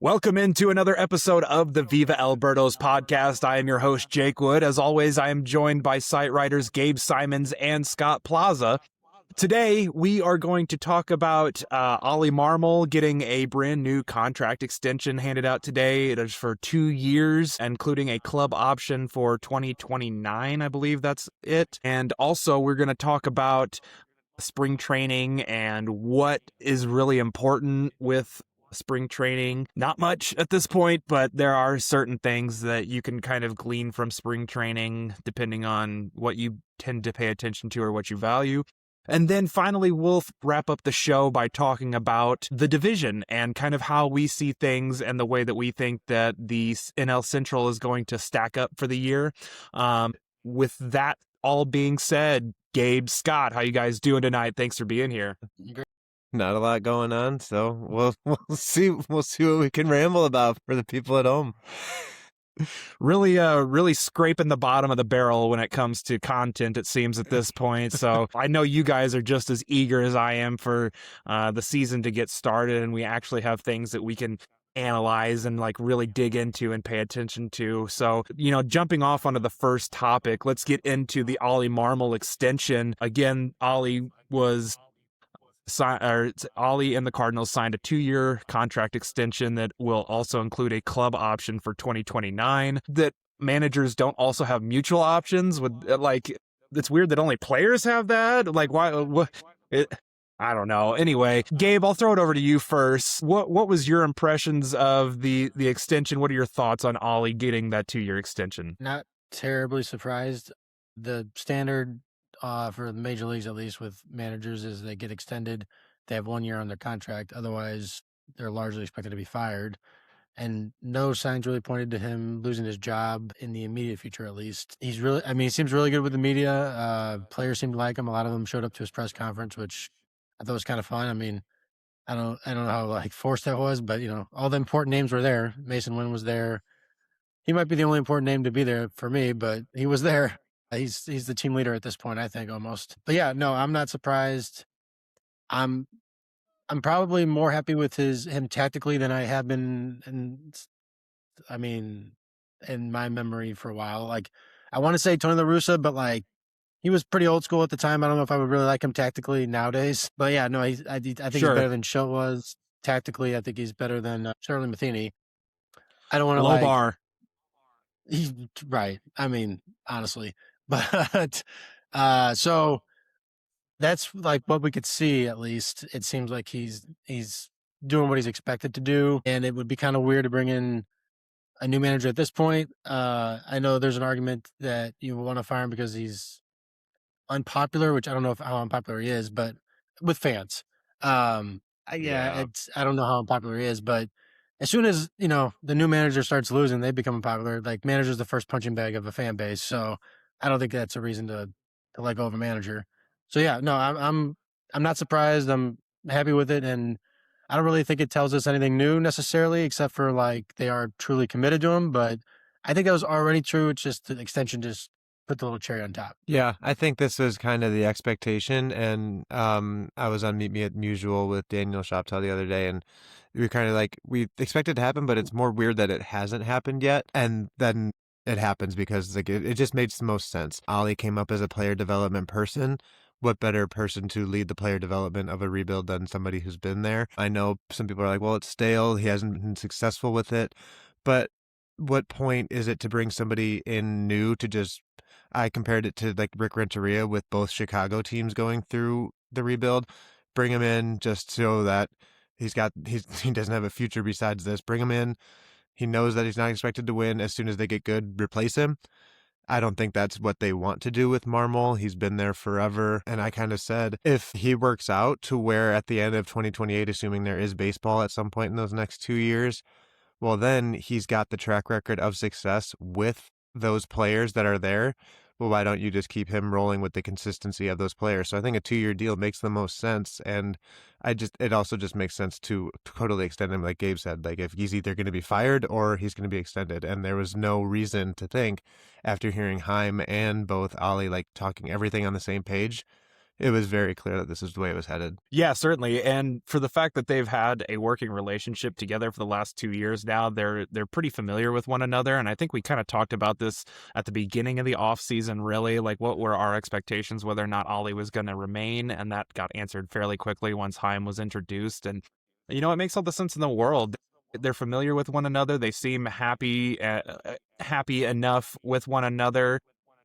Welcome into another episode of the Viva Albertos podcast. I am your host, Jake Wood. As always, I am joined by site writers Gabe Simons and Scott Plaza. Today, we are going to talk about Oli Marmol getting a brand new contract extension handed out today. It is for 2 years, including a club option for 2029, I believe that's it. And also, we're going to talk about spring training and what is really important with spring training. Not much at this point, but there are certain things that you can kind of glean from spring training depending on what you tend to pay attention to or what you value. And then finally, we'll wrap up the show by talking about the division and kind of how we see things and the way that we think that the NL Central is going to stack up for the year. With that all being said, Gabe, Scott, how you guys doing tonight? Thanks for being here. Not a lot going on, so we'll see what we can ramble about for the people at home. Really scraping the bottom of the barrel when it comes to content, it seems, at this point. So I know you guys are just as eager as I am for the season to get started, and we actually have things that we can analyze and like really dig into and pay attention to. So, jumping off onto the first topic, let's get into the Oli Marmol extension. Again, Oli and the Cardinals signed a 2-year contract extension that will also include a club option for 2029. That managers don't also have mutual options with, it's weird that only players have that. Like, why? I don't know. Anyway, Gabe, I'll throw it over to you first. What was your impressions of the extension? What are your thoughts on Oli getting that 2-year extension? Not terribly surprised. The standard for the major leagues, at least with managers, is they get extended. They have 1 year on their contract. Otherwise, they're largely expected to be fired. And no signs really pointed to him losing his job in the immediate future, at least. He seems really good with the media. Players seem to like him. A lot of them showed up to his press conference, which I thought was kind of fun. I mean, I don't know how forced that was, but all the important names were there. Mason Wynn was there. He might be the only important name to be there for me, but he was there. He's the team leader at this point, I think, almost. But yeah, no, I'm not surprised. I'm probably more happy with him tactically than I have been in my memory for a while. Like, I want to say Tony La Russa, but he was pretty old school at the time. I don't know if I would really like him tactically nowadays. But yeah, no, I think he's better than Schilt was tactically. I think he's better than Charlie Matheny. I don't want to low bar. He's right. I mean, honestly. But so that's what we could see. At least it seems like he's doing what he's expected to do, and it would be kind of weird to bring in a new manager at this point. I know there's an argument that you want to fire him because he's unpopular, which I don't know how unpopular he is, but with fans, I don't know how unpopular he is, but as soon as the new manager starts losing, they become unpopular. Like, manager's the first punching bag of a fan base, so I don't think that's a reason to let go of a manager. So yeah, no, I'm not surprised. I'm happy with it, and I don't really think it tells us anything new necessarily, except for they are truly committed to him. But I think that was already true. It's just the extension just put the little cherry on top. Yeah, I think this was kind of the expectation, and I was on Meet Me at Mutual with Daniel Shoptaw the other day, and we were kind of we expect it to happen, but it's more weird that it hasn't happened yet, and then it happens because it just makes the most sense. Oli came up as a player development person. What better person to lead the player development of a rebuild than somebody who's been there? I know some people are like, well, it's stale. He hasn't been successful with it. But what point is it to bring somebody in new to just... I compared it to Rick Renteria with both Chicago teams going through the rebuild. Bring him in just so that he doesn't have a future besides this. Bring him in. He knows that he's not expected to win. As soon as they get good, replace him. I don't think that's what they want to do with Marmol. He's been there forever. And I kind of said, if he works out to where at the end of 2028, assuming there is baseball at some point in those next 2 years, well, then he's got the track record of success with those players that are there. Well, why don't you just keep him rolling with the consistency of those players? So I think a 2-year deal makes the most sense. And it also just makes sense to totally extend him, like Gabe said, if he's either going to be fired or he's going to be extended. And there was no reason to think, after hearing Heim and both Oli talking everything on the same page, it was very clear that this is the way it was headed. Yeah, certainly. And for the fact that they've had a working relationship together for the last 2 years now, they're pretty familiar with one another. And I think we kind of talked about this at the beginning of the offseason, really, like what were our expectations, whether or not Oli was going to remain. And that got answered fairly quickly once Haim was introduced. And, it makes all the sense in the world. They're familiar with one another. They seem happy enough with one another.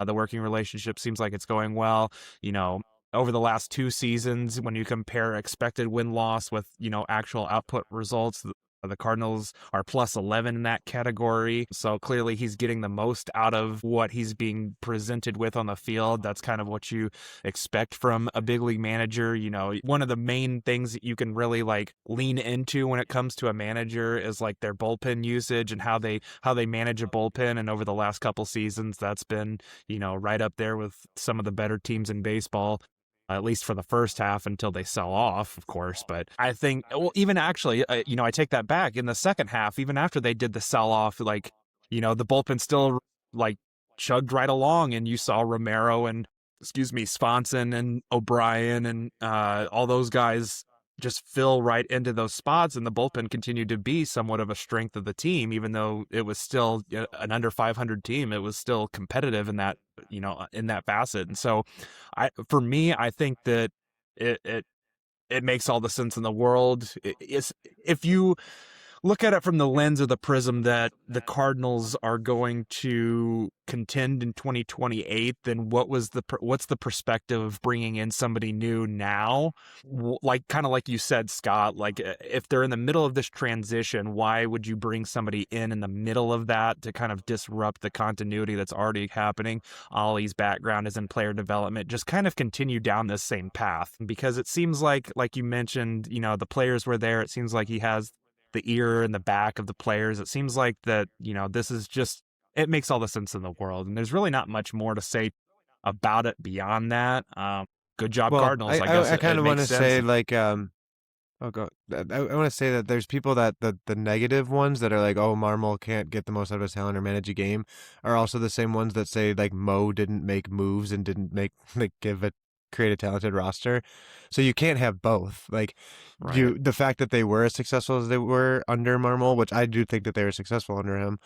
The working relationship seems like it's going well. You know, over the last 2 seasons, when you compare expected win-loss with, actual output results, the Cardinals are plus 11 in that category. So clearly he's getting the most out of what he's being presented with on the field. That's kind of what you expect from a big league manager. One of the main things that you can really like lean into when it comes to a manager is like their bullpen usage and how they manage a bullpen. And over the last couple seasons, that's been, right up there with some of the better teams in baseball. At least for the first half until they sell off, of course. But I think, well, even actually, I take that back. In the second half, even after they did the sell off, like, the bullpen still like chugged right along, and you saw Romero and, Swanson and O'Brien and all those guys just fill right into those spots, and the bullpen continued to be somewhat of a strength of the team, even though it was still an under 500 team. It was still competitive in that, in that facet. And so for me, I think that it makes all the sense in the world. If you look at it from the lens of the prism that the Cardinals are going to contend in 2028, then what's the perspective of bringing in somebody new now? Like, kind of like you said, Scott, like if they're in the middle of this transition, why would you bring somebody in the middle of that to kind of disrupt the continuity that's already happening? Ollie's background is in player development. Just kind of continue down this same path, because it seems like you mentioned, the players were there. It seems like he has the ear and the back of the players. It seems like that, this is just, it makes all the sense in the world. And there's really not much more to say about it beyond that. Good job, Well, Cardinals. I guess I kind of want to makes say sense. like, I'll go. I want to say that there's people that the negative ones that are like, oh, Marmol can't get the most out of his talent or manage a game, are also the same ones that say like Mo didn't make moves and didn't make create a talented roster. So you can't have both. Like Right. the fact that they were as successful as they were under Marmol, which I do think that they were successful under him,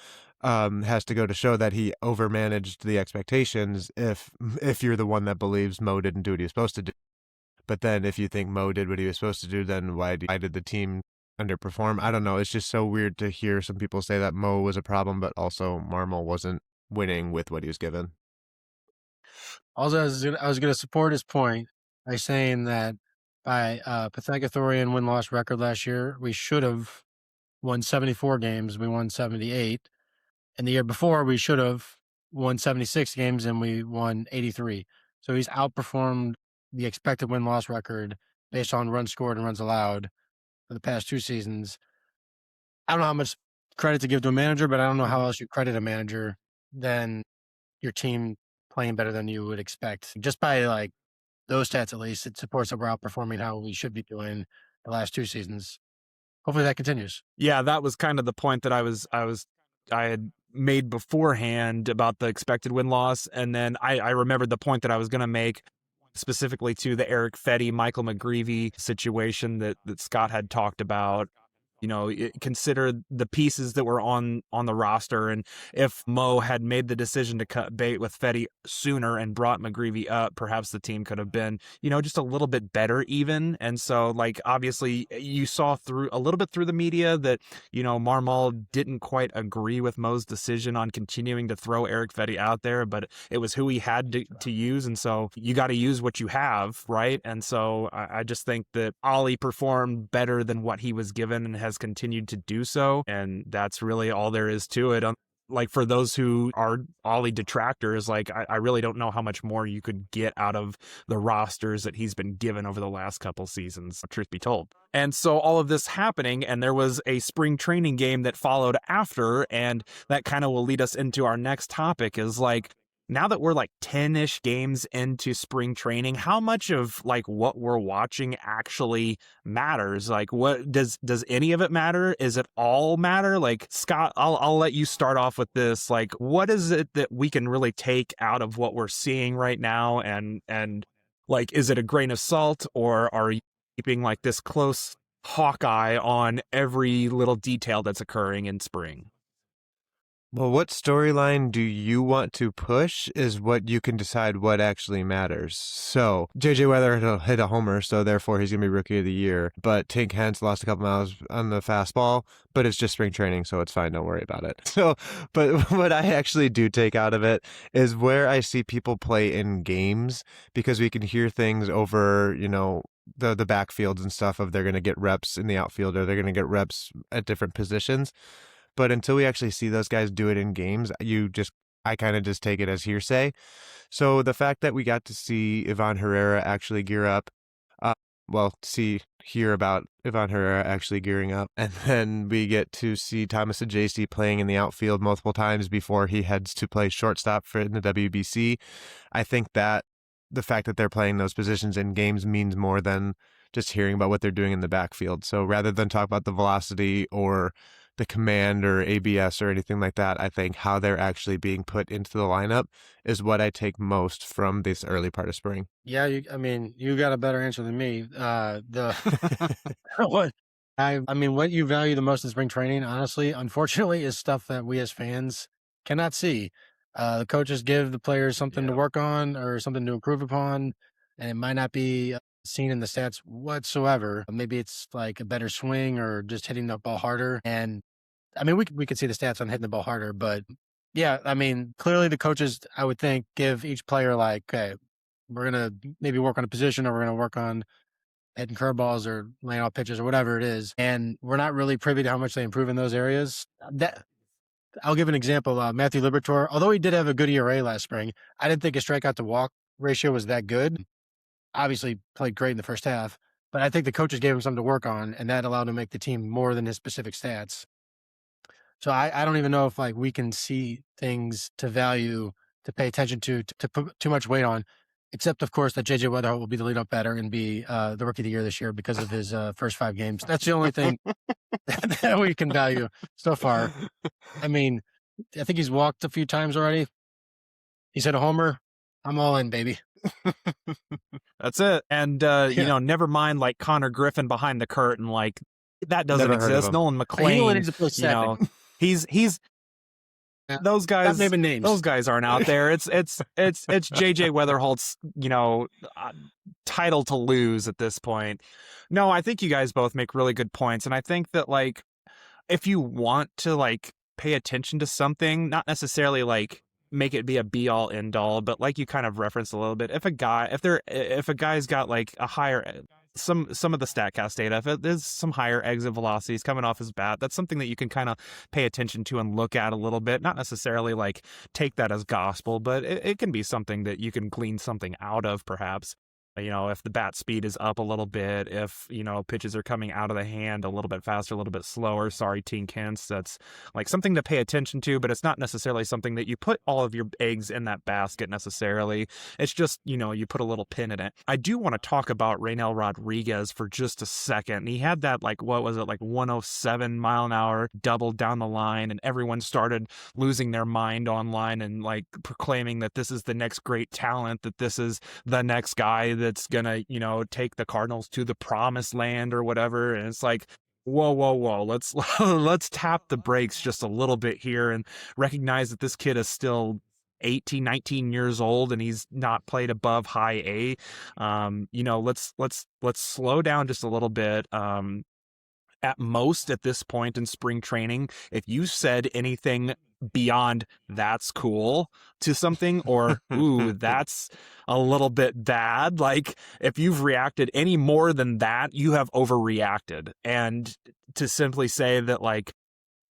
has to go to show that he overmanaged the expectations. If you're the one that believes Mo didn't do what he was supposed to do. But then if you think Mo did what he was supposed to do, then why did the team underperform? I don't know. It's just so weird to hear some people say that Mo was a problem, but also Marmol wasn't winning with what he was given. Also, I was going to support his point by saying that by Pythagorean win-loss record last year, we should have won 74 games. We won 78. And the year before, we should have won 76 games and we won 83. So he's outperformed the expected win-loss record based on runs scored and runs allowed for the past 2 seasons. I don't know how much credit to give to a manager, but I don't know how else you credit a manager than your team playing better than you would expect. Just by like those stats, at least, it supports that we're outperforming how we should be doing the last 2 seasons. Hopefully that continues. Yeah, that was kind of the point that I had made beforehand about the expected win-loss. And then I remembered the point that I was going to make specifically to the Eric Fetty, Michael McGreevy situation that Scott had talked about. Consider the pieces that were on the roster, and if Mo had made the decision to cut bait with Fetty sooner and brought McGreevy up, perhaps the team could have been, just a little bit better even. And so, like, obviously you saw through a little bit through the media that, Marmol didn't quite agree with Mo's decision on continuing to throw Eric Fetty out there, but it was who he had to use. And so you got to use what you have, right? And so I just think that Oli performed better than what he was given and has continued to do so, and that's really all there is to it. Like, for those who are Oli detractors, like, I really don't know how much more you could get out of the rosters that he's been given over the last couple seasons, truth be told. And so all of this happening, and there was a spring training game that followed after, and that kind of will lead us into our next topic, is like, now that we're like 10-ish games into spring training, how much of like what we're watching actually matters? Like, what does any of it matter? Is it all matter? Like, Scott, I'll let you start off with this. Like, what is it that we can really take out of what we're seeing right now, and Like, is it a grain of salt, or are you keeping like this close hawk eye on every little detail that's occurring in spring? Well, what storyline do you want to push is what you can decide what actually matters. So, JJ Weather hit a homer, so therefore he's going to be Rookie of the Year. But Tink Hence lost a couple miles on the fastball, but it's just spring training, so it's fine. Don't worry about it. So, but what I actually do take out of it is where I see people play in games, because we can hear things over, the backfields and stuff of they're going to get reps in the outfield or they're going to get reps at different positions. But until we actually see those guys do it in games, I kind of just take it as hearsay. So the fact that we got to see Ivan Herrera actually gear up, hear about Ivan Herrera actually gearing up, and then we get to see Thomas Ajayci playing in the outfield multiple times before he heads to play shortstop in the WBC. I think that the fact that they're playing those positions in games means more than just hearing about what they're doing in the backfield. So rather than talk about the velocity or the command or ABS or anything like that, I think how they're actually being put into the lineup is what I take most from this early part of spring. Yeah, you got a better answer than me. What what you value the most in spring training, honestly, unfortunately, is stuff that we as fans cannot see. The coaches give the players something to work on or something to improve upon, and it might not be seen in the stats whatsoever. Maybe it's like a better swing or just hitting the ball harder. And we could see the stats on hitting the ball harder, but yeah, clearly the coaches, I would think, give each player like, okay, we're going to maybe work on a position, or we're going to work on hitting curveballs or laying off pitches or whatever it is. And we're not really privy to how much they improve in those areas. I'll give an example. Matthew Liberatore, although he did have a good ERA last spring, I didn't think his strikeout to walk ratio was that good. Obviously played great in the first half, but I think the coaches gave him something to work on, and that allowed him to make the team more than his specific stats. So I don't even know if like we can see things to value, to pay attention to put too much weight on, except of course that JJ Weatherholt will be the leadoff batter and be the Rookie of the Year this year because of his first 5 games. That's the only thing that we can value so far. I think he's walked a few times already. He's hit a homer. I'm all in, baby. That's it. And never mind like Connor Griffin behind the curtain, like that doesn't exist. Nolan McLean, he's those guys. Naming names. Those guys aren't out there. It's JJ Weatherholt's title to lose at this point. No, I think you guys both make really good points, and I think that like if you want to like pay attention to something, not necessarily like make it be a be all end all, but like you kind of referenced a little bit, if a guy's got like a higher some of the StatCast data, if there's some higher exit velocities coming off his bat, that's something that you can kind of pay attention to and look at a little bit, not necessarily like take that as gospel, but it can be something that you can glean something out of, perhaps. If the bat speed is up a little bit, if, pitches are coming out of the hand a little bit faster, a little bit slower. Sorry, Tink Hence. That's like something to pay attention to, but it's not necessarily something that you put all of your eggs in that basket necessarily. It's just, you put a little pin in it. I do want to talk about Reynel Rodriguez for just a second. He had that, like, what was it, like 107 mile an hour double down the line, and everyone started losing their mind online and like proclaiming that this is the next great talent, that this is the next guy that's gonna, take the Cardinals to the promised land or whatever. And it's like, whoa, let's tap the brakes just a little bit here and recognize that this kid is still 18, 19 years old and he's not played above high A. Let's slow down just a little bit. At most at this point in spring training, if you said anything beyond "that's cool" to something, or "ooh, that's a little bit bad," like if you've reacted any more than that, you have overreacted. And to simply say that, like,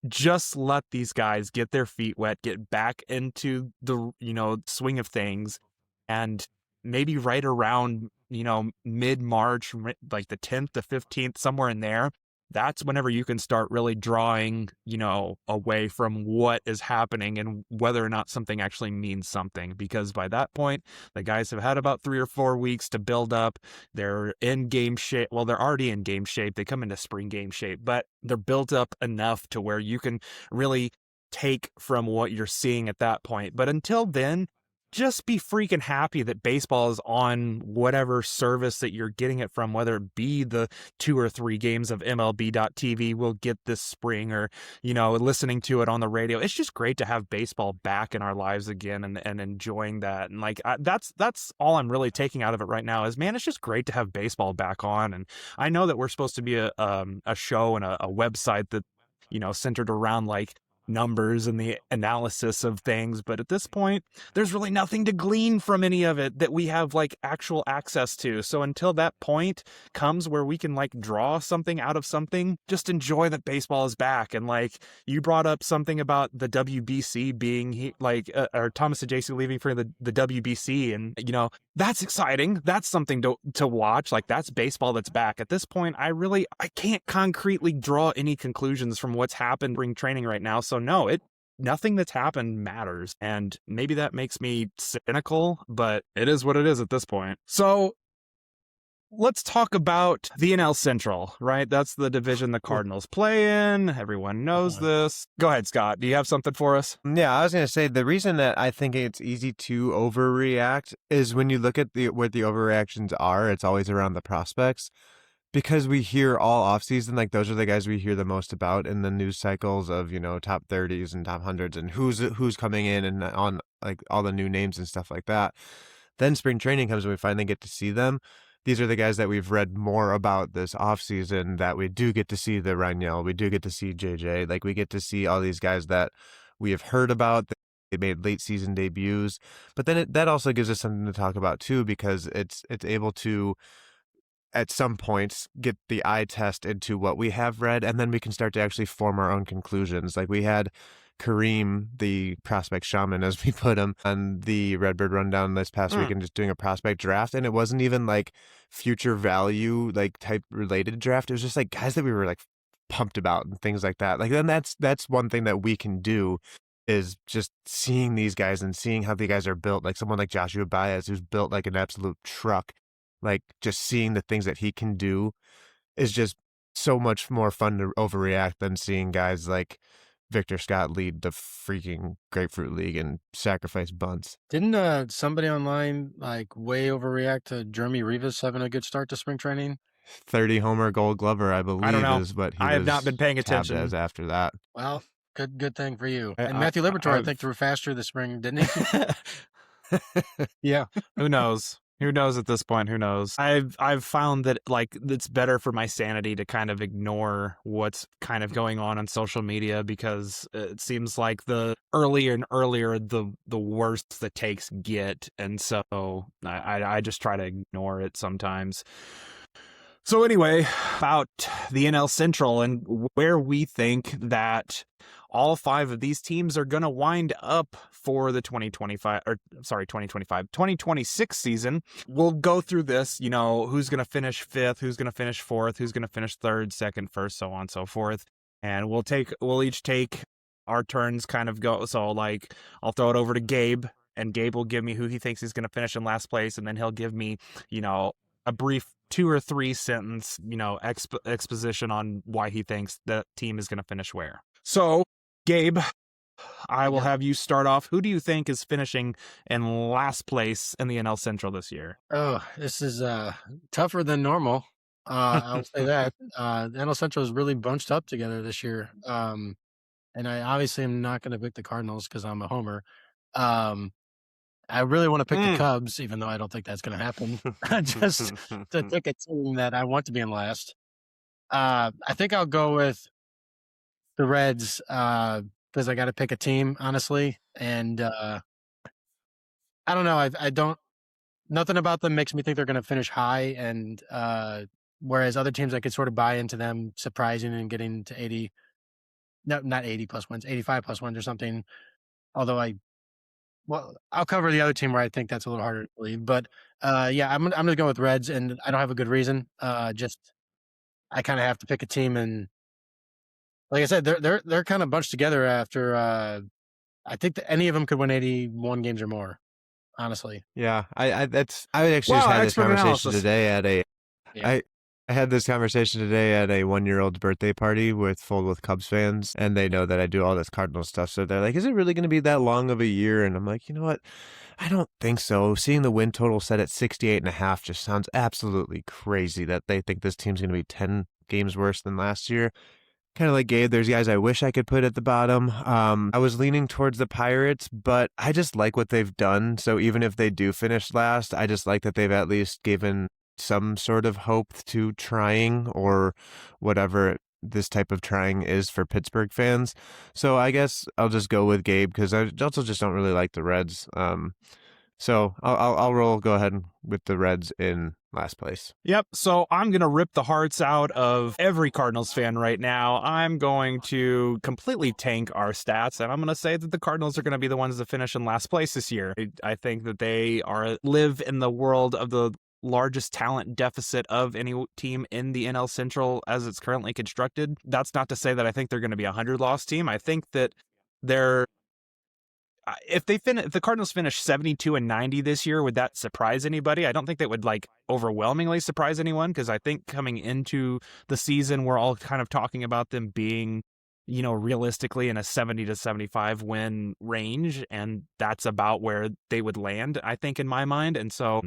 just let these guys get their feet wet, get back into the swing of things, and maybe right around mid-March, like the 10th to 15th, somewhere in there, that's whenever you can start really drawing, away from what is happening and whether or not something actually means something. Because by that point, the guys have had about 3 or 4 weeks to build up. They're in game shape. Well, they're already in game shape. They come into spring game shape, but they're built up enough to where you can really take from what you're seeing at that point. But until then, just be freaking happy that baseball is on whatever service that you're getting it from, whether it be the 2 or 3 games of MLB.TV we'll get this spring, or, listening to it on the radio. It's just great to have baseball back in our lives again, and enjoying that. And like, that's all I'm really taking out of it right now is, man, it's just great to have baseball back on. And I know that we're supposed to be a show and a website that, centered around like numbers and the analysis of things, but at this point there's really nothing to glean from any of it that we have like actual access to. So until that point comes where we can like draw something out of something, just enjoy that baseball is back. And like, you brought up something about the WBC being or Thomas and JC leaving for the WBC, and that's exciting. That's something to watch. Like, that's baseball that's back. At this point, I can't concretely draw any conclusions from what's happened during training right now. So no, nothing that's happened matters. And maybe that makes me cynical, but it is what it is at this point. So let's talk about the NL Central, right? That's the division the Cardinals play in. Everyone knows this. Go ahead, Scott. Do you have something for us? Yeah, I was going to say, the reason that I think it's easy to overreact is when you look at what the overreactions are, it's always around the prospects. Because we hear all offseason, like, those are the guys we hear the most about in the news cycles of, top 30s and top 100s and who's coming in and on, like, all the new names and stuff like that. Then spring training comes and we finally get to see them. These are the guys that we've read more about this offseason, that we do get to see the Rangel, we do get to see JJ. Like, we get to see all these guys that we have heard about. They made late season debuts. But then that also gives us something to talk about, too, because it's able to, at some points, get the eye test into what we have read, and then we can start to actually form our own conclusions. Like, we had Kareem, the prospect shaman, as we put him, on the Redbird Rundown this past week, and just doing a prospect draft, and it wasn't even like future value, like, type related draft. It was just like guys that we were like pumped about and things like that. Like, then that's one thing that we can do, is just seeing these guys and seeing how the guys are built. Like someone like Joshua Baez, who's built like an absolute truck. Like, just seeing the things that he can do is just so much more fun to overreact than seeing guys like Victor Scott lead the freaking Grapefruit League and sacrifice bunts. Didn't somebody online like way overreact to Jeremy Rivas having a good start to spring training? 30 homer Gold Glover, I believe, I don't know. is what he I have was not been paying tabbed attention. as after that. Well, good thing for you. And Matthew Liberatore, I think, threw faster this spring, didn't he? Yeah. Who knows? Who knows at this point? Who knows? I've found that, like, it's better for my sanity to kind of ignore what's kind of going on social media, because it seems like the earlier and earlier the worse the takes get, and so I just try to ignore it sometimes. So anyway, about the NL Central and where we think that all 5 of these teams are going to wind up for the 2026 season. We'll go through this, who's going to finish 5th, who's going to finish 4th, who's going to finish 3rd, 2nd, 1st, so on and so forth. And we'll each take our turns, kind of go. So like, I'll throw it over to Gabe, and Gabe will give me who he thinks he's going to finish in last place. And then he'll give me, a brief 2 or 3 sentence, exposition on why he thinks that team is going to finish where. So, Gabe, I will have you start off. Who do you think is finishing in last place in the NL Central this year? Oh, this is tougher than normal. I'll say that. The NL Central is really bunched up together this year. And I obviously am not going to pick the Cardinals because I'm a homer. I really want to pick the Cubs, even though I don't think that's going to happen. Just to pick a team that I want to be in last. I think I'll go with the Reds because I got to pick a team, honestly. And I don't know. I don't. Nothing about them makes me think they're going to finish high. And whereas other teams, I could sort of buy into them surprising and getting to 80. No, not 80 plus wins, 85 plus wins or something. Although I'll cover the other team where I think that's a little harder to believe. But yeah, I'm going to go with Reds, and I don't have a good reason. Just I kind of have to pick a team, and like I said, they're kind of bunched together after. I think that any of them could win 81 games or more. Honestly, Yeah, I actually just had this conversation today at a. Yeah. I had this conversation today at a 1-year-old's birthday party filled with Cubs fans, and they know that I do all this Cardinals stuff. So they're like, "Is it really going to be that long of a year?" And I'm like, you know what? I don't think so. Seeing the win total set at 68.5 just sounds absolutely crazy that they think this team's going to be 10 games worse than last year. Kind of like Gabe, there's guys I wish I could put at the bottom. I was leaning towards the Pirates, but I just like what they've done. So even if they do finish last, I just like that they've at least given some sort of hope to trying, or whatever this type of trying is for Pittsburgh fans. So I guess I'll just go with Gabe because I also just don't really like the Reds. So I'll go ahead with the Reds in last place. Yep. So I'm going to rip the hearts out of every Cardinals fan right now. I'm going to completely tank our stats, and I'm going to say that the Cardinals are going to be the ones to finish in last place this year. I think that they live in the world of the largest talent deficit of any team in the NL Central as it's currently constructed. That's not to say that I think they're going to be a 100-loss team. I think that they're if the Cardinals finish 72-90 this year, would that surprise anybody? I don't think that would overwhelmingly surprise anyone, because I think coming into the season, we're all kind of talking about them being, realistically in a 70 to 75 win range, and that's about where they would land, I think, in my mind. And so,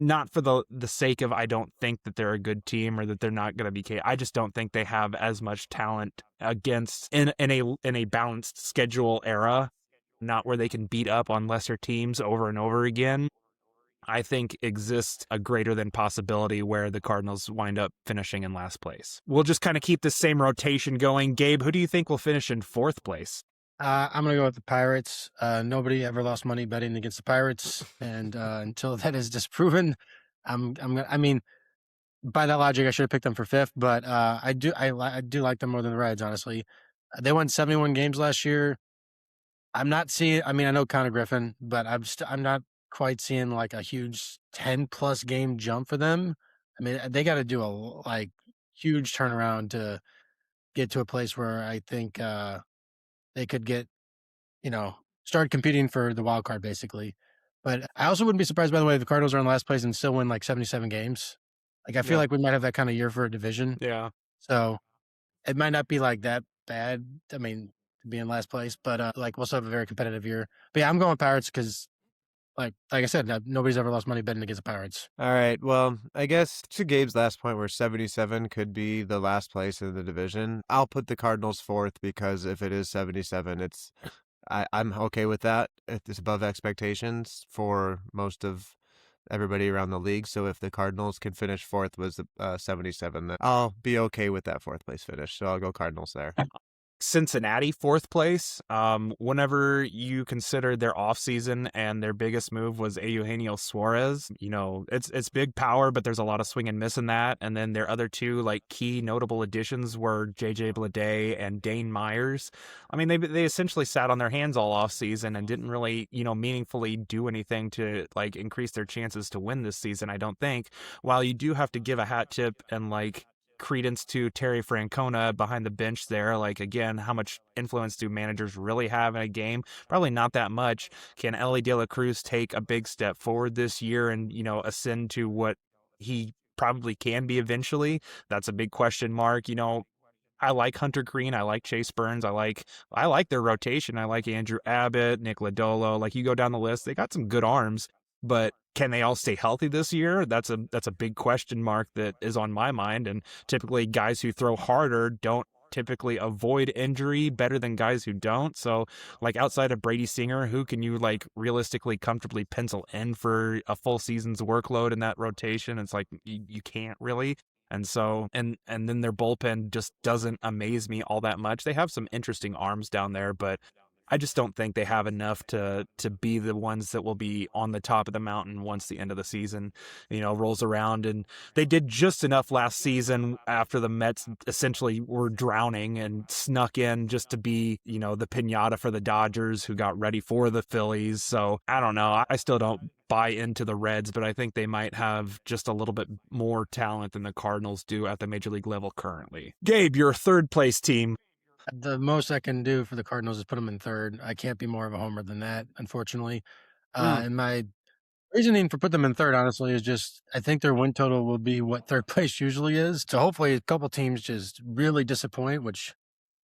not for the sake of I don't think that they're a good team or that they're not going to be. I just don't think they have as much talent against in a balanced schedule era, not where they can beat up on lesser teams over and over again. I think exists a greater than possibility where the Cardinals wind up finishing in last place. We'll just kind of keep the same rotation going. Gabe, who do you think will finish in fourth place? I'm going to go with the Pirates. Nobody ever lost money betting against the Pirates. And until that is disproven, I mean, by that logic, I should have picked them for fifth, but I do like them more than the Reds, honestly. They won 71 games last year. I'm not seeing, I know Connor Griffin, but I'm not quite seeing a huge 10+ game jump for them. They got to do a huge turnaround to get to a place where I think they could get, start competing for the wild card, basically. But I also wouldn't be surprised, by the way, if the Cardinals are in last place and still win 77 games. I feel like we might have that kind of year for a division. Yeah. So it might not be that bad. To be in last place, but we'll still have a very competitive year. But yeah, I'm going Pirates because, like I said, nobody's ever lost money betting against the Pirates. All right. Well, I guess to Gabe's last point, where 77 could be the last place in the division, I'll put the Cardinals fourth, because if it is 77, I'm okay with that. It's above expectations for most of everybody around the league. So if the Cardinals can finish fourth with 77, then I'll be okay with that fourth place finish. So I'll go Cardinals there. Cincinnati, fourth place. Whenever you consider their offseason and their biggest move was Eugenio Suarez, it's big power, but there's a lot of swing and miss in that. And then their other two key notable additions were JJ Bleday and Dane Myers. They essentially sat on their hands all offseason and didn't really, meaningfully do anything to increase their chances to win this season, I don't think. While you do have to give a hat tip and credence to Terry Francona behind the bench there. Again, how much influence do managers really have in a game? Probably not that much. Can Ellie De La Cruz take a big step forward this year and, ascend to what he probably can be eventually? That's a big question mark. I like Hunter Green. I like Chase Burns. I like their rotation. I like Andrew Abbott, Nick Lodolo. You go down the list, they got some good arms, but can they all stay healthy this year? That's a big question mark that is on my mind. And typically guys who throw harder don't typically avoid injury better than guys who don't. So outside of Brady Singer, who can you realistically comfortably pencil in for a full season's workload in that rotation? It's you can't really. And so, and then their bullpen just doesn't amaze me all that much. They have some interesting arms down there, but I just don't think they have enough to be the ones that will be on the top of the mountain once the end of the season, rolls around. And they did just enough last season after the Mets essentially were drowning and snuck in just to be, the piñata for the Dodgers, who got ready for the Phillies. So I don't know. I still don't buy into the Reds, but I think they might have just a little bit more talent than the Cardinals do at the major league level currently. Gabe, your third place team. The most I can do for the Cardinals is put them in third. I can't be more of a homer than that, unfortunately. In my Reasoning for putting them in third, honestly, is just I think their win total will be what third place usually is. So hopefully a couple teams just really disappoint, which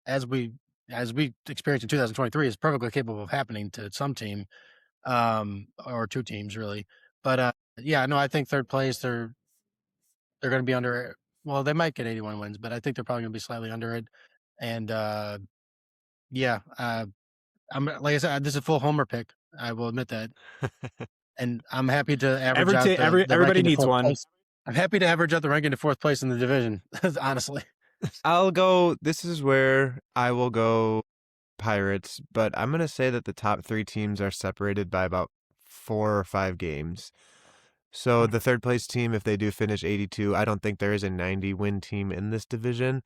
as we experienced in 2023 is perfectly capable of happening to some team, or two teams really. But yeah, no, I think third place they're going to be under. Well, they might get 81 wins, but I think they're probably going to be slightly under it. And yeah, I'm like I said, this is a full homer pick. I will admit that. And I'm happy to average out the everybody ranking to needs fourth one. place. I'm happy to average out the ranking to fourth place in the division, honestly. I'll go. This is where I will go Pirates, but I'm going to say that the top three teams are separated by about 4 or 5 games. So the third place team, if they do finish 82, I don't think there is a 90-win team in this division,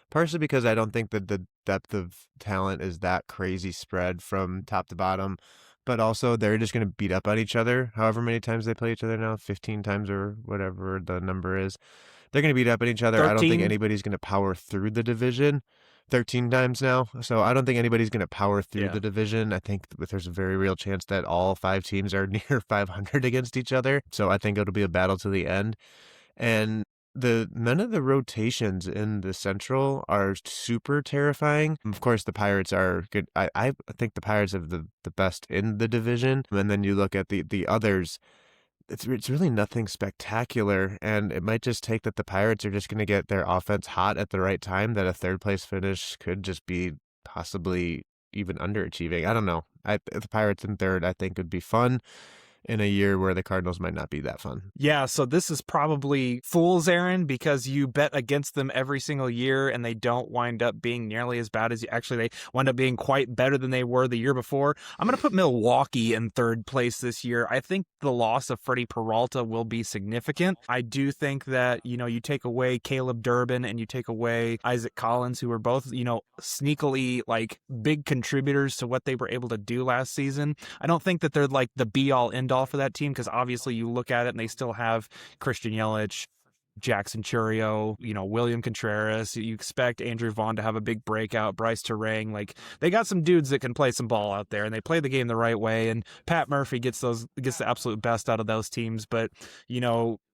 partially because I don't think that the depth of talent is that crazy spread from top to bottom, but also they're just going to beat up on each other however many times they play each other now, 15 times or whatever the number is. They're going to beat up on each other. 13? I don't think anybody's going to power through the division 13 times now. So I don't think anybody's going to power through the division. I think there's a very real chance that all 5 teams are near 500 against each other. So I think it'll be a battle to the end. And none of the rotations in the Central are super terrifying. Of course, the Pirates are good. I think the Pirates have the best in the division. And then you look at the others, it's really nothing spectacular, and it might just take that the Pirates are just going to get their offense hot at the right time, that a third place finish could just be possibly even underachieving. I don't know. The Pirates in third, I think, would be fun in a year where the Cardinals might not be that fun. Yeah, so this is probably fool's errand because you bet against them every single year and they don't wind up being nearly as bad as you. Actually, they wind up being quite better than they were the year before. I'm going to put Milwaukee in third place this year. I think the loss of Freddie Peralta will be significant. I do think that, you take away Caleb Durbin and you take away Isaac Collins, who were both, sneakily like big contributors to what they were able to do last season. I don't think that they're like the be-all end all for that team, because obviously you look at it and they still have Christian Yelich, Jackson Churio, William Contreras. You expect Andrew Vaughn to have a big breakout, Bryce Terang. Like, they got some dudes that can play some ball out there, and they play the game the right way. And Pat Murphy gets the absolute best out of those teams. But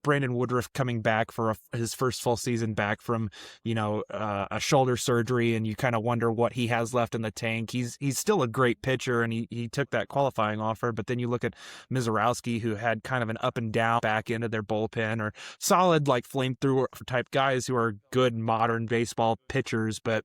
Brandon Woodruff coming back for his first full season back from a shoulder surgery, and you kind of wonder what he has left in the tank. He's still a great pitcher, and he took that qualifying offer. But then you look at Mizorowski, who had kind of an up and down back end of their bullpen, or solid like flamethrower type guys who are good modern baseball pitchers. But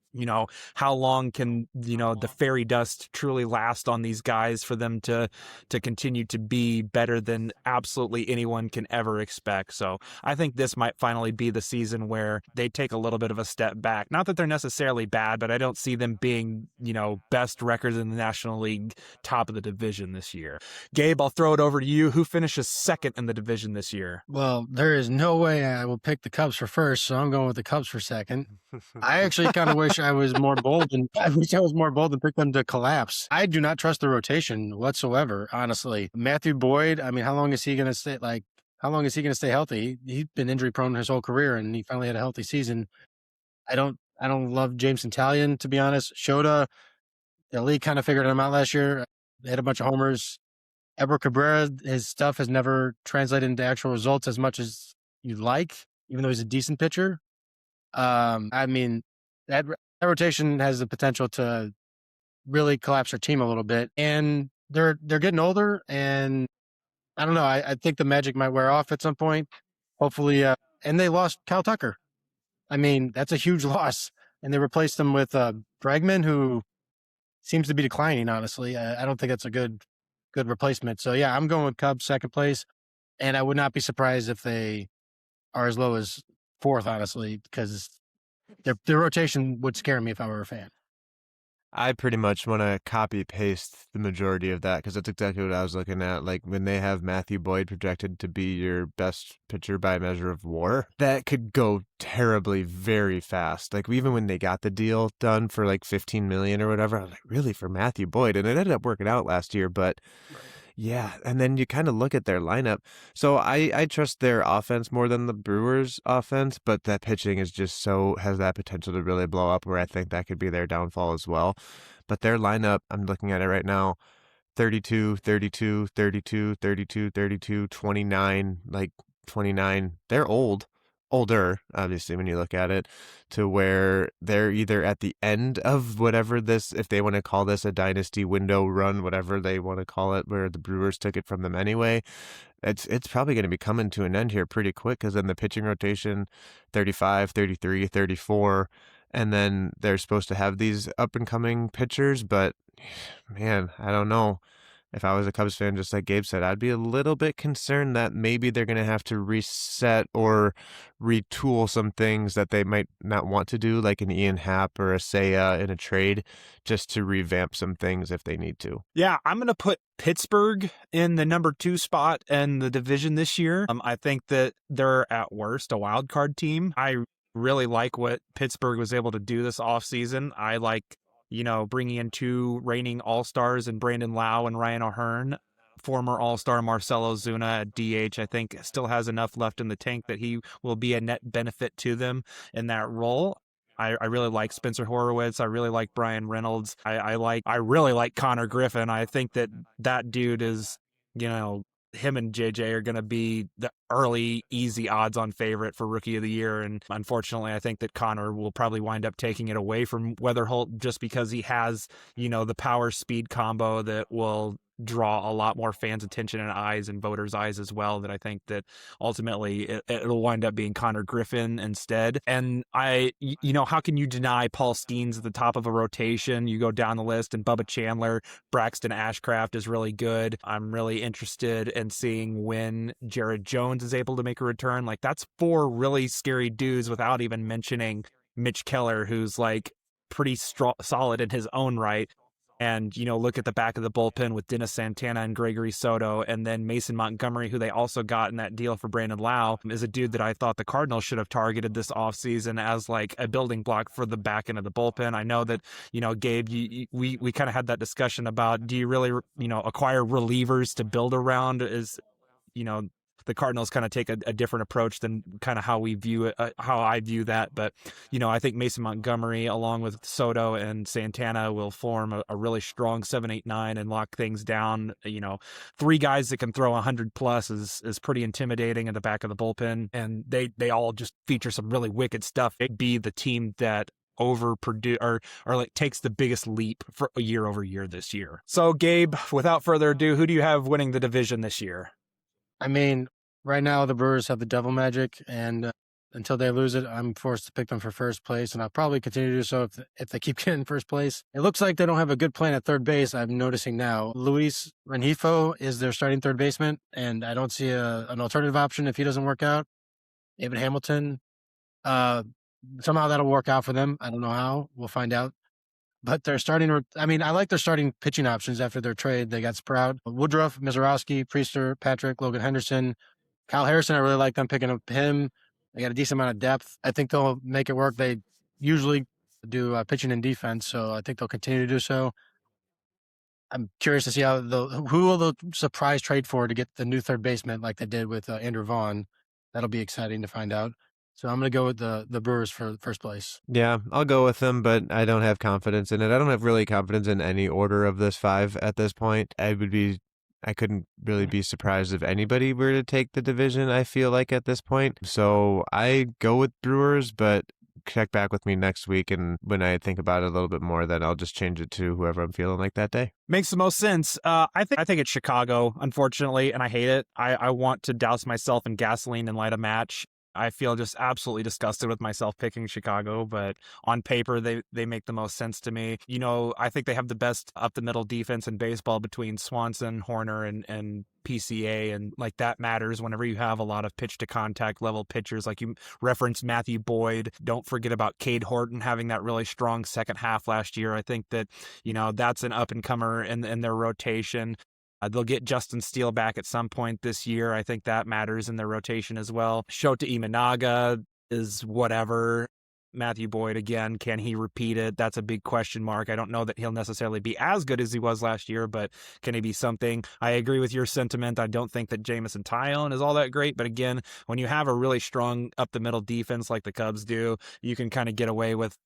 how long can the fairy dust truly last on these guys for them to continue to be better than absolutely anyone can ever expect? So I think this might finally be the season where they take a little bit of a step back. Not that they're necessarily bad, but I don't see them being, best records in the National League, top of the division this year. Gabe, I'll throw it over to you. Who finishes second in the division this year? Well, there is no way I will pick the Cubs for first, so I'm going with the Cubs for second. I actually kind of wish I was more bold and pick them to collapse. I do not trust the rotation whatsoever, honestly. Matthew Boyd, I mean, how long is he going to stay? How long is he going to stay healthy? He's been injury prone his whole career, and he finally had a healthy season. I don't love James Italian, to be honest. Shota, the league kind of figured him out last year. They had a bunch of homers. Edward Cabrera, his stuff has never translated into actual results as much as you'd like, even though he's a decent pitcher. I mean, that rotation has the potential to really collapse their team a little bit, and they're getting older, and I don't know. I think the magic might wear off at some point. Hopefully, and they lost Kyle Tucker. I mean, that's a huge loss, and they replaced him with Bregman, who seems to be declining. Honestly, I don't think that's a good replacement. So yeah, I'm going with Cubs second place, and I would not be surprised if they are as low as fourth. Honestly, because their rotation would scare me if I were a fan. I pretty much want to copy paste the majority of that, because that's exactly what I was looking at. Like, when they have Matthew Boyd projected to be your best pitcher by measure of WAR, that could go terribly very fast. Like, even when they got the deal done for like $15 million or whatever, I was like, really, for Matthew Boyd? And it ended up working out last year, but yeah, and then you kind of look at their lineup. So I trust their offense more than the Brewers' offense, but that pitching is just has that potential to really blow up, where I think that could be their downfall as well. But their lineup, I'm looking at it right now, 32, 32, 32, 32, 32, 29, like 29. They're older, obviously, when you look at it, to where they're either at the end of whatever this, if they want to call this a dynasty window run, whatever they want to call it, where the Brewers took it from them anyway. It's probably going to be coming to an end here pretty quick, because then the pitching rotation, 35, 33, 34, and then they're supposed to have these up and coming pitchers, but man, I don't know. If I was a Cubs fan, just like Gabe said, I'd be a little bit concerned that maybe they're going to have to reset or retool some things that they might not want to do, like an Ian Happ or a Seiya in a trade, just to revamp some things if they need to. Yeah, I'm going to put Pittsburgh in the number 2 spot in the division this year. I think that they're at worst a wild card team. I really like what Pittsburgh was able to do this offseason. I like, bringing in 2 reigning All-Stars and Brandon Lau and Ryan O'Hearn. Former All-Star Marcelo Zuna at DH, I think, still has enough left in the tank that he will be a net benefit to them in that role. I really like Spencer Horowitz. I really like Brian Reynolds. I really like Connor Griffin. I think that dude is, him and JJ are going to be the early, easy odds-on favorite for Rookie of the Year. And unfortunately, I think that Connor will probably wind up taking it away from Weatherholt just because he has, the power-speed combo that will draw a lot more fans' attention and eyes and voters' eyes as well, that I think that ultimately it'll wind up being Connor Griffin instead. And how can you deny Paul Skeens at the top of a rotation? You go down the list and Bubba Chandler, Braxton Ashcraft is really good. I'm really interested in seeing when Jared Jones is able to make a return. Like, that's 4 really scary dudes without even mentioning Mitch Keller, who's like pretty solid in his own right. And, look at the back of the bullpen with Dennis Santana and Gregory Soto, and then Mason Montgomery, who they also got in that deal for Brandon Lau, is a dude that I thought the Cardinals should have targeted this offseason as like a building block for the back end of the bullpen. I know that, Gabe, we kind of had that discussion about, do you really, acquire relievers to build around? The Cardinals kind of take a different approach than kind of how we view it, how I view that. But, I think Mason Montgomery, along with Soto and Santana, will form a really strong 7-8-9 and lock things down. 3 guys that can throw 100 plus is pretty intimidating in the back of the bullpen. And they all just feature some really wicked stuff. It'd be the team that overproduce or like takes the biggest leap for year over year this year. So, Gabe, without further ado, who do you have winning the division this year? I mean, right now the Brewers have the devil magic, and until they lose it, I'm forced to pick them for first place, and I'll probably continue to do so if they keep getting first place. It looks like they don't have a good plan at third base. I'm noticing now. Luis Rengifo is their starting third baseman, and I don't see an alternative option if he doesn't work out. David Hamilton, somehow that'll work out for them. I don't know how. We'll find out. But they're starting. I like their starting pitching options after their trade. They got Sprout, Woodruff, Mizorowski, Priester, Patrick, Logan Henderson, Kyle Harrison. I really like them picking up him. They got a decent amount of depth. I think they'll make it work. They usually do pitching and defense, so I think they'll continue to do so. I'm curious to see who will the surprise trade for to get the new third baseman like they did with Andrew Vaughn. That'll be exciting to find out. So I'm going to go with the Brewers for first place. Yeah, I'll go with them, but I don't have confidence in it. I don't have really confidence in any order of this 5 at this point. I couldn't really be surprised if anybody were to take the division, I feel like, at this point. So I go with Brewers, but check back with me next week, and when I think about it a little bit more, then I'll just change it to whoever I'm feeling like that day. Makes the most sense. I think it's Chicago, unfortunately, and I hate it. I want to douse myself in gasoline and light a match. I feel just absolutely disgusted with myself picking Chicago, but on paper, they make the most sense to me. I think they have the best up-the-middle defense in baseball between Swanson, Horner, and PCA, and like that matters whenever you have a lot of pitch-to-contact level pitchers. Like you referenced Matthew Boyd. Don't forget about Cade Horton having that really strong second half last year. I think that, that's an up-and-comer in their rotation. They'll get Justin Steele back at some point this year. I think that matters in their rotation as well. Shota Imanaga is whatever. Matthew Boyd again. Can he repeat it? That's a big question mark. I don't know that he'll necessarily be as good as he was last year, but can he be something? I agree with your sentiment. I don't think that Jamison Tyone is all that great, but again, when you have a really strong up the middle defense like the Cubs do, you can kind of get away with,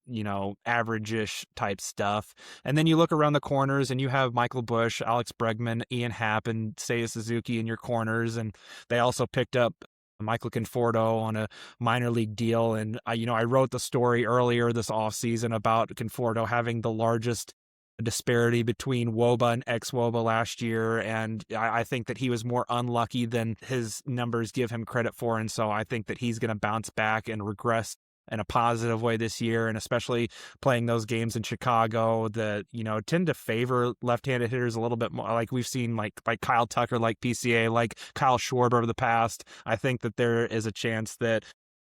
average-ish type stuff. And then you look around the corners and you have Michael Bush, Alex Bregman, Ian Happ, and Seiya Suzuki in your corners. And they also picked up Michael Conforto on a minor league deal. And I wrote the story earlier this offseason about Conforto having the largest disparity between WOBA and ex-WOBA last year. And I think that he was more unlucky than his numbers give him credit for. And so I think that he's going to bounce back and regress in a positive way this year, and especially playing those games in Chicago that, tend to favor left-handed hitters a little bit more. Like we've seen like Kyle Tucker, like PCA, like Kyle Schwarber over the past. I think that there is a chance that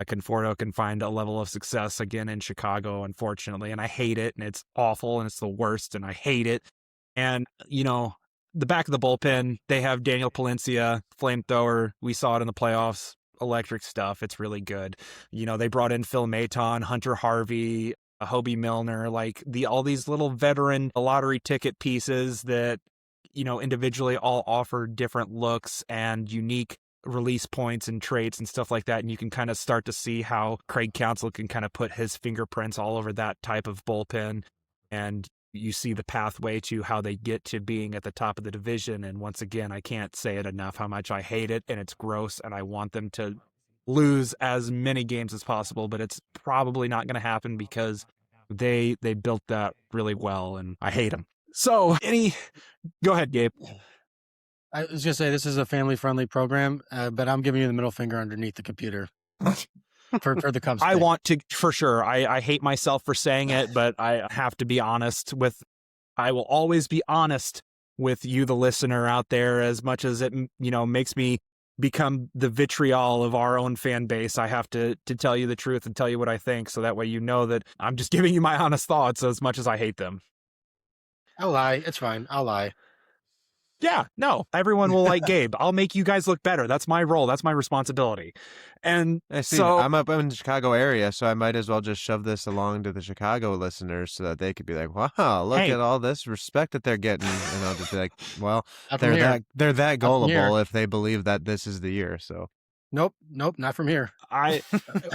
Conforto can find a level of success again in Chicago, unfortunately. And I hate it, and it's awful, and it's the worst, and I hate it. And, the back of the bullpen, they have Daniel Palencia, flamethrower. We saw it in the playoffs. Electric stuff. It's really good. They brought in Phil Maton, Hunter Harvey, Hobie Milner, like all these little veteran lottery ticket pieces that, individually all offer different looks and unique release points and traits and stuff like that. And you can kind of start to see how Craig Counsell can kind of put his fingerprints all over that type of bullpen. And you see the pathway to how they get to being at the top of the division. And once again, I can't say it enough how much I hate it, and it's gross, and I want them to lose as many games as possible, but it's probably not going to happen because they built that really well, and I hate them. So go ahead, Gabe. I was going to say, this is a family-friendly program, but I'm giving you the middle finger underneath the computer. For the Cubs. I want to, for sure. I hate myself for saying it, but I have to be honest I will always be honest with you, the listener out there, as much as it, makes me become the vitriol of our own fan base. I have to tell you the truth and tell you what I think. So that way, that I'm just giving you my honest thoughts as much as I hate them. I'll lie. It's fine. I'll lie. Yeah, no, everyone will like Gabe. I'll make you guys look better. That's my role. That's my responsibility. And I see. So I'm up in the Chicago area, so I might as well just shove this along to the Chicago listeners so that they could be like, wow, look at all this respect that they're getting. And I'll just be like, well, they're that gullible if they believe that this is the year. So Nope, not from here.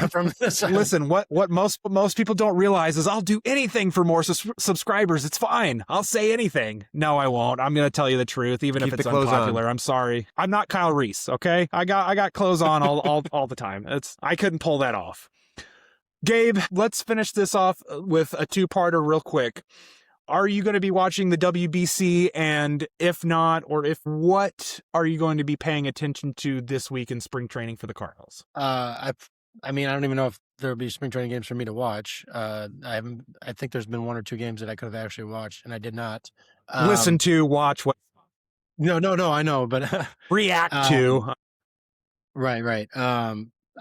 From this. Listen, what most people don't realize is I'll do anything for more subscribers. It's fine. I'll say anything. No, I won't. I'm going to tell you the truth, even if it's unpopular. I'm sorry. I'm not Kyle Reese. Okay, I got clothes on all the time. I couldn't pull that off. Gabe, let's finish this off with a two-parter real quick. Are you going to be watching the WBC? And if not, or if what are you going to be paying attention to this week in spring training for the Cardinals? I don't even know if there'll be spring training games for me to watch. I think there's been one or two games that I could have actually watched, and I did not. Listen to, watch what? No, I know, but react to. Right.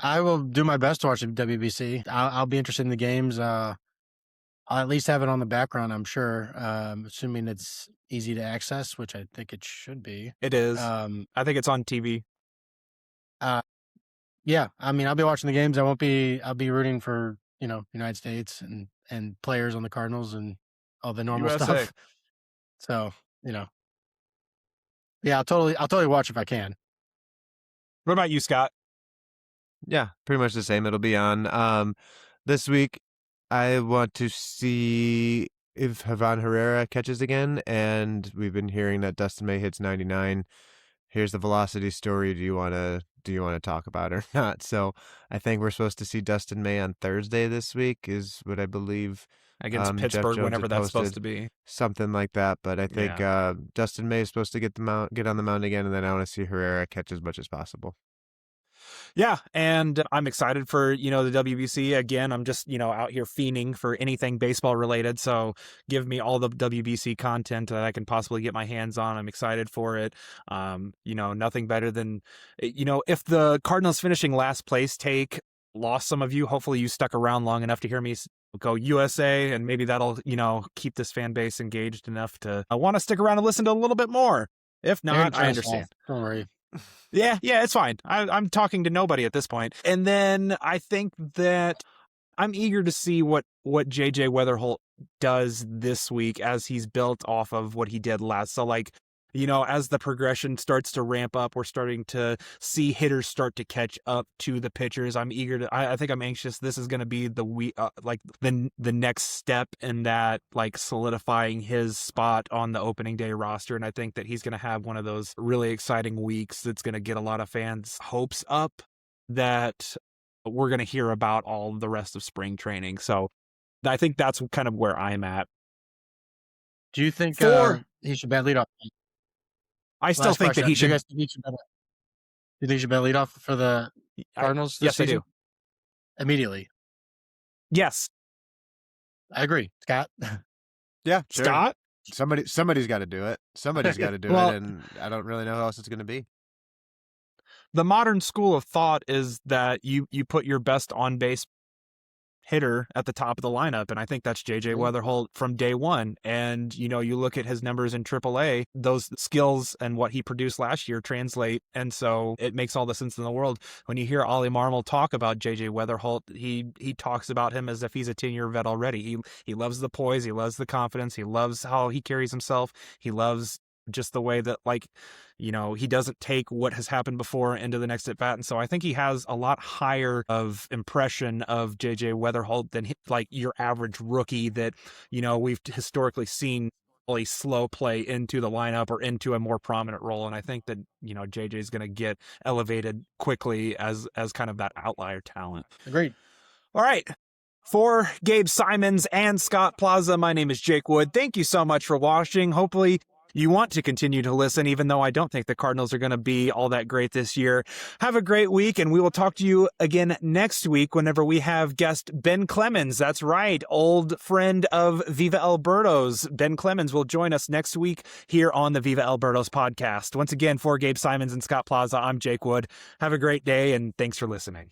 I will do my best to watch the WBC. I'll be interested in the games. I'll at least have it on the background, I'm sure, assuming it's easy to access, which I think it should be. It is. I think it's on TV. Yeah, I'll be watching the games. I'll be rooting for, United States and players on the Cardinals and all the normal stuff. So, yeah, I'll totally watch if I can. What about you, Scott? Yeah, pretty much the same. It'll be on this week. I want to see if Javon Herrera catches again, and we've been hearing that Dustin May hits 99. Here's the velocity story. Do you want to talk about it or not? So I think we're supposed to see Dustin May on Thursday this week, is what I believe. Against Pittsburgh, whenever that's supposed to be. Something like that. But I think Dustin May is supposed to get on the mound again, and then I want to see Herrera catch as much as possible. Yeah, and I'm excited for, the WBC. Again, I'm just, out here fiending for anything baseball related. So give me all the WBC content that I can possibly get my hands on. I'm excited for it. Nothing better than, if the Cardinals finishing last place take lost some of you, hopefully you stuck around long enough to hear me go USA, and maybe that'll, keep this fan base engaged enough to want to stick around and listen to a little bit more. If not, I understand. Don't worry. Yeah, it's fine. I'm talking to nobody at this point. And then I think that I'm eager to see what JJ Weatherholt does this week as he's built off of what he did last. So like, as the progression starts to ramp up, we're starting to see hitters start to catch up to the pitchers. I'm eager to. I think I'm anxious. This is going to be the next step in that, like solidifying his spot on the opening day roster. And I think that he's going to have one of those really exciting weeks that's going to get a lot of fans' hopes up that we're going to hear about all the rest of spring training. So I think that's kind of where I'm at. Do you think he should bat leadoff? I still think that he should. Do you think he should bat leadoff for the Cardinals this season? I do. Immediately. Yes. I agree. Scott? Yeah, sure. Scott? Somebody's got to do it. Somebody's got to do it, and I don't really know who else it's going to be. The modern school of thought is that you put your best on-base hitter at the top of the lineup, and I think that's JJ Weatherholt from day one. And you look at his numbers in AAA, those skills and what he produced last year translate, and so it makes all the sense in the world. When you hear Oli Marmol talk about JJ Weatherholt, he talks about him as if he's a 10-year vet already. He loves the poise, he loves the confidence, he loves how he carries himself, he loves just the way that, he doesn't take what has happened before into the next at bat. And so I think he has a lot higher of impression of JJ Weatherholt than your average rookie that, we've historically seen really slow play into the lineup or into a more prominent role. And I think that, JJ is going to get elevated quickly as kind of that outlier talent. Agreed. All right. For Gabe Simons and Scott Plaza, my name is Jake Wood. Thank you so much for watching. Hopefully you want to continue to listen, even though I don't think the Cardinals are going to be all that great this year. Have a great week, and we will talk to you again next week whenever we have guest Ben Clemens. That's right, old friend of Viva Alberto's. Ben Clemens will join us next week here on the Viva Alberto's podcast. Once again, for Gabe Simons and Scott Plaza, I'm Jake Wood. Have a great day, and thanks for listening.